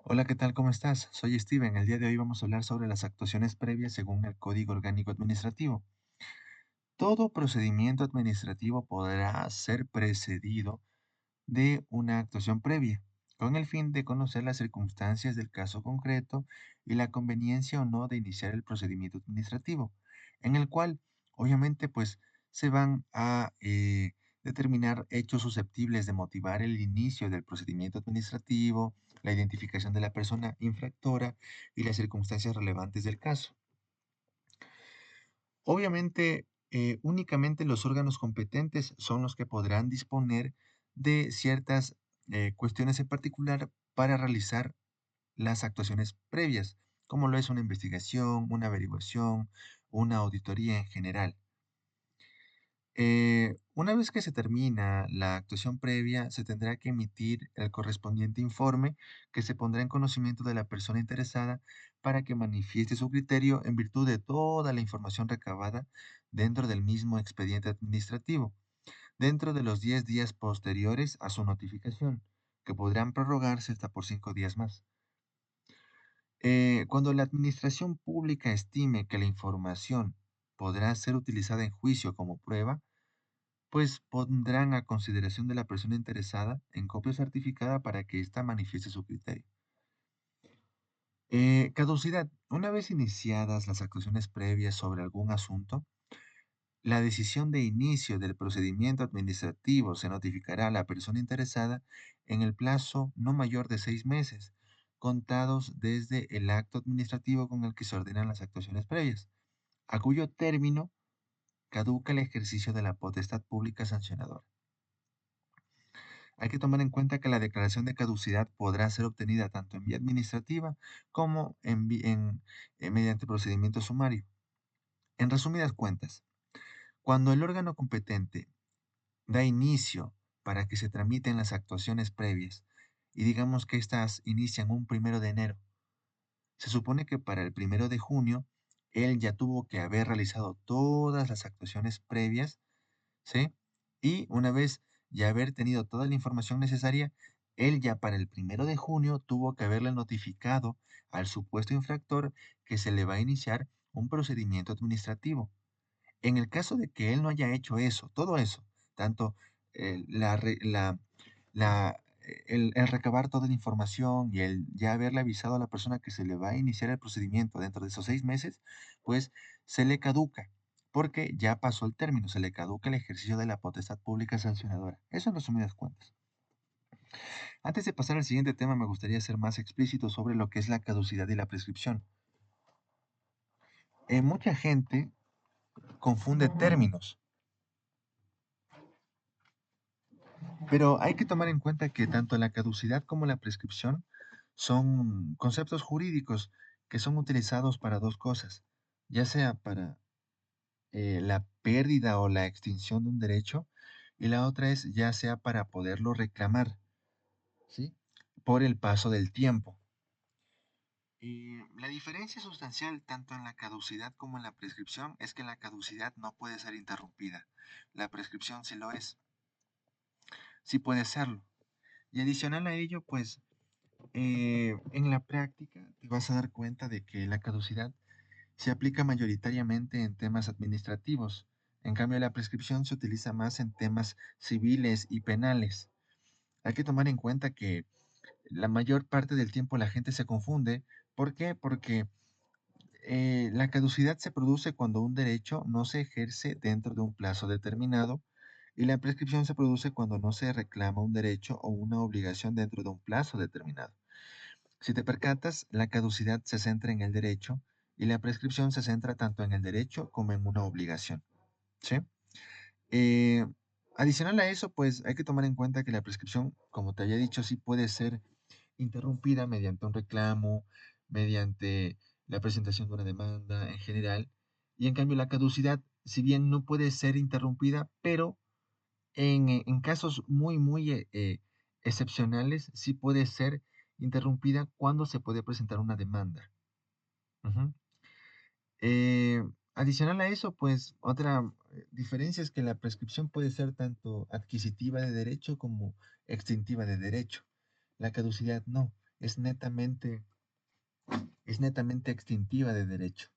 Hola, ¿qué tal? ¿Cómo estás? Soy Steven. El día de hoy vamos a hablar sobre las actuaciones previas según el Código Orgánico Administrativo. Todo procedimiento administrativo podrá ser precedido de una actuación previa, con el fin de conocer las circunstancias del caso concreto y la conveniencia o no de iniciar el procedimiento administrativo, en el cual, obviamente, pues se van a determinar hechos susceptibles de motivar el inicio del procedimiento administrativo, la identificación de la persona infractora y las circunstancias relevantes del caso. Obviamente, únicamente los órganos competentes son los que podrán disponer de ciertas cuestiones en particular para realizar las actuaciones previas, como lo es una investigación, una averiguación, una auditoría en general. Una vez que se termina la actuación previa, se tendrá que emitir el correspondiente informe que se pondrá en conocimiento de la persona interesada para que manifieste su criterio en virtud de toda la información recabada dentro del mismo expediente administrativo, dentro de los 10 días posteriores a su notificación, que podrán prorrogarse hasta por 5 días más. Cuando la administración pública estime que la información podrá ser utilizada en juicio como prueba, pues pondrán a consideración de la persona interesada en copia certificada para que ésta manifieste su criterio. Caducidad. Una vez iniciadas las actuaciones previas sobre algún asunto, la decisión de inicio del procedimiento administrativo se notificará a la persona interesada en el plazo no mayor de 6 meses, contados desde el acto administrativo con el que se ordenan las actuaciones previas, a cuyo término caduca el ejercicio de la potestad pública sancionadora. Hay que tomar en cuenta que la declaración de caducidad podrá ser obtenida tanto en vía administrativa como mediante procedimiento sumario. En resumidas cuentas, cuando el órgano competente da inicio para que se tramiten las actuaciones previas y digamos que éstas inician un 1 de enero, se supone que para el 1 de junio él ya tuvo que haber realizado todas las actuaciones previas, ¿sí? Y una vez ya haber tenido toda la información necesaria, él ya para el 1 de junio tuvo que haberle notificado al supuesto infractor que se le va a iniciar un procedimiento administrativo. En el caso de que él no haya hecho eso, todo eso, tanto la, re- el recabar toda la información y el ya haberle avisado a la persona que se le va a iniciar el procedimiento dentro de esos 6 meses, pues se le caduca, porque ya pasó el término, se le caduca el ejercicio de la potestad pública sancionadora. Eso en resumidas cuentas. Antes de pasar al siguiente tema, me gustaría ser más explícito sobre lo que es la caducidad y la prescripción. Mucha gente confunde términos. Pero hay que tomar en cuenta que tanto la caducidad como la prescripción son conceptos jurídicos que son utilizados para dos cosas, ya sea para la pérdida o la extinción de un derecho y la otra es ya sea para poderlo reclamar, ¿sí? Por el paso del tiempo. La diferencia sustancial tanto en la caducidad como en la prescripción es que la caducidad no puede ser interrumpida. La prescripción sí lo es, sí puede serlo. Y adicional a ello, pues en la práctica te vas a dar cuenta de que la caducidad se aplica mayoritariamente en temas administrativos. En cambio, la prescripción se utiliza más en temas civiles y penales. Hay que tomar en cuenta que la mayor parte del tiempo la gente se confunde. ¿Por qué? Porque la caducidad se produce cuando un derecho no se ejerce dentro de un plazo determinado y la prescripción se produce cuando no se reclama un derecho o una obligación dentro de un plazo determinado. Si te percatas, la caducidad se centra en el derecho y la prescripción se centra tanto en el derecho como en una obligación, ¿sí? Eh, Adicional a eso, pues hay que tomar en cuenta que la prescripción, como te había dicho, sí puede ser interrumpida mediante un reclamo, mediante la presentación de una demanda en general, y en cambio la caducidad, si bien no puede ser interrumpida, pero en casos muy excepcionales, sí puede ser interrumpida cuando se puede presentar una demanda. Ujú. Eh, Adicional a eso, pues otra diferencia es que la prescripción puede ser tanto adquisitiva de derecho como extintiva de derecho. La caducidad no. es netamente, es netamente extintiva de derecho.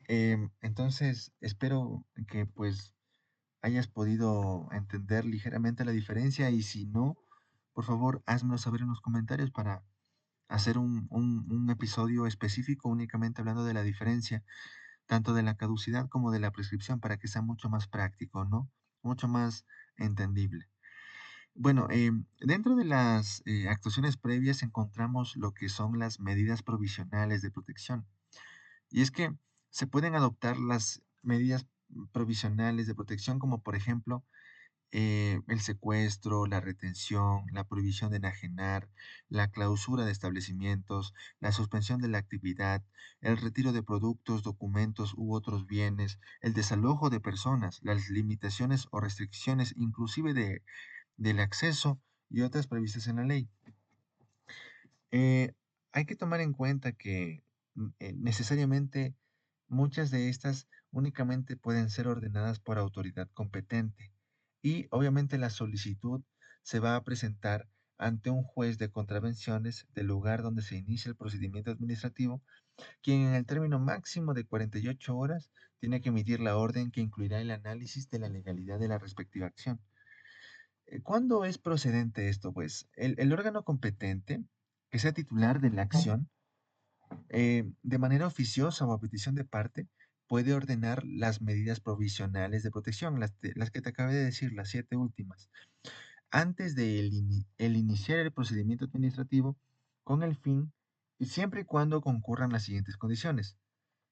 Entonces, espero que pues hayas podido entender ligeramente la diferencia y si no, por favor, házmelo saber en los comentarios para hacer un episodio específico únicamente hablando de la diferencia, tanto de la caducidad como de la prescripción, para que sea mucho más práctico, ¿no? Mucho más entendible. Bueno, dentro de las actuaciones previas encontramos lo que son las medidas provisionales de protección. Y es que se pueden adoptar las medidas provisionales de protección como por ejemplo el secuestro, la retención, la prohibición de enajenar, la clausura de establecimientos, la suspensión de la actividad, el retiro de productos, documentos u otros bienes, el desalojo de personas, las limitaciones o restricciones inclusive del acceso y otras previstas en la ley. Eh, Hay que tomar en cuenta que necesariamente muchas de estas únicamente pueden ser ordenadas por autoridad competente y obviamente la solicitud se va a presentar ante un juez de contravenciones del lugar donde se inicia el procedimiento administrativo, quien en el término máximo de 48 horas tiene que emitir la orden que incluirá el análisis de la legalidad de la respectiva acción. ¿Cuándo es procedente esto? Pues el órgano competente que sea titular de la acción, de manera oficiosa o a petición de parte, puede ordenar las medidas provisionales de protección, las que te acabé de decir, las 7 últimas, antes de el iniciar el procedimiento administrativo con el fin, y siempre y cuando concurran las siguientes condiciones: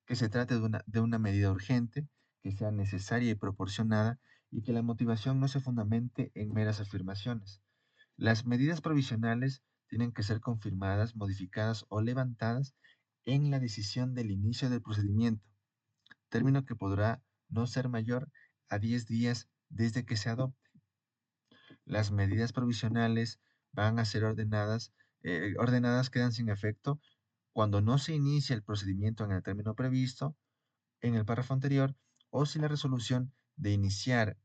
que se trate de una medida urgente, que sea necesaria y proporcionada, y que la motivación no se fundamente en meras afirmaciones. Las medidas provisionales tienen que ser confirmadas, modificadas o levantadas en la decisión del inicio del procedimiento, término que podrá no ser mayor a 10 días desde que se adopte. Las medidas provisionales van a ser ordenadas quedan sin efecto cuando no se inicia el procedimiento en el término previsto en el párrafo anterior, o si la resolución de iniciar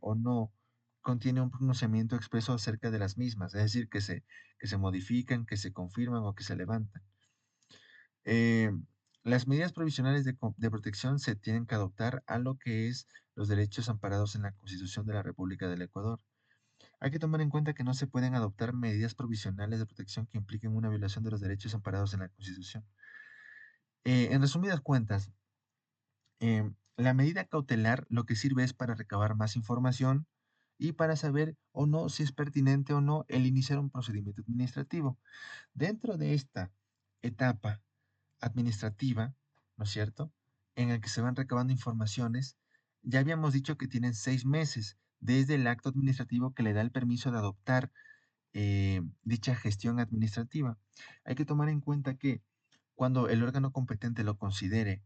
o no contiene un pronunciamiento expreso acerca de las mismas, es decir, que se modifican, que se confirman o que se levantan. Eh, las medidas provisionales de protección se tienen que adoptar a lo que es los derechos amparados en la Constitución de la República del Ecuador. Hay que tomar en cuenta que no se pueden adoptar medidas provisionales de protección que impliquen una violación de los derechos amparados en la Constitución. En resumidas cuentas, la medida cautelar lo que sirve es para recabar más información y para saber o no si es pertinente o no el iniciar un procedimiento administrativo. Dentro de esta etapa administrativa, ¿no es cierto?, en el que se van recabando informaciones, ya habíamos dicho que tienen 6 meses desde el acto administrativo que le da el permiso de adoptar dicha gestión administrativa. Hay que tomar en cuenta que cuando el órgano competente lo considere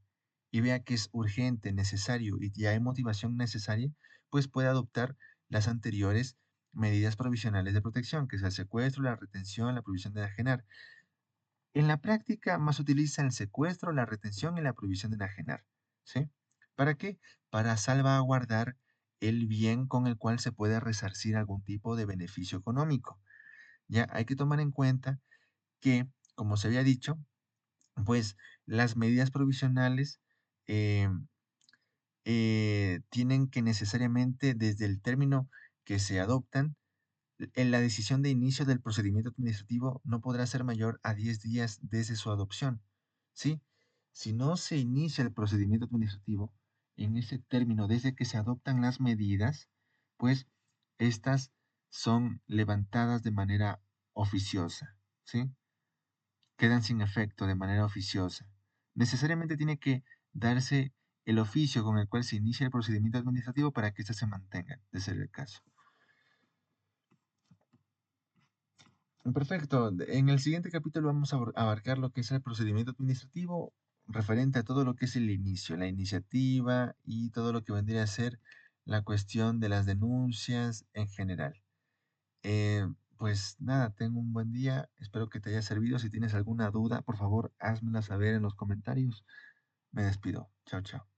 y vea que es urgente, necesario y ya hay motivación necesaria, pues puede adoptar las anteriores medidas provisionales de protección, que es el secuestro, la retención, la prohibición de enajenar. En la práctica más se utiliza el secuestro, la retención y la prohibición de enajenar. ¿Sí? ¿Para qué? Para salvaguardar el bien con el cual se puede resarcir algún tipo de beneficio económico. Ya hay que tomar en cuenta que, como se había dicho, pues las medidas provisionales eh, tienen que necesariamente, desde el término que se adoptan, en la decisión de inicio del procedimiento administrativo no podrá ser mayor a 10 días desde su adopción. ¿Sí? Si no se inicia el procedimiento administrativo en ese término, desde que se adoptan las medidas, pues estas son levantadas de manera oficiosa. ¿Sí? Quedan sin efecto de manera oficiosa. Necesariamente tiene que darse el oficio con el cual se inicia el procedimiento administrativo para que éste se mantenga, de ser el caso. Perfecto. En el siguiente capítulo vamos a abarcar lo que es el procedimiento administrativo referente a todo lo que es el inicio, la iniciativa y todo lo que vendría a ser la cuestión de las denuncias en general. Pues nada, tengo un buen día. Espero que te haya servido. Si tienes alguna duda, por favor, házmela saber en los comentarios. Me despido. Chao, chao.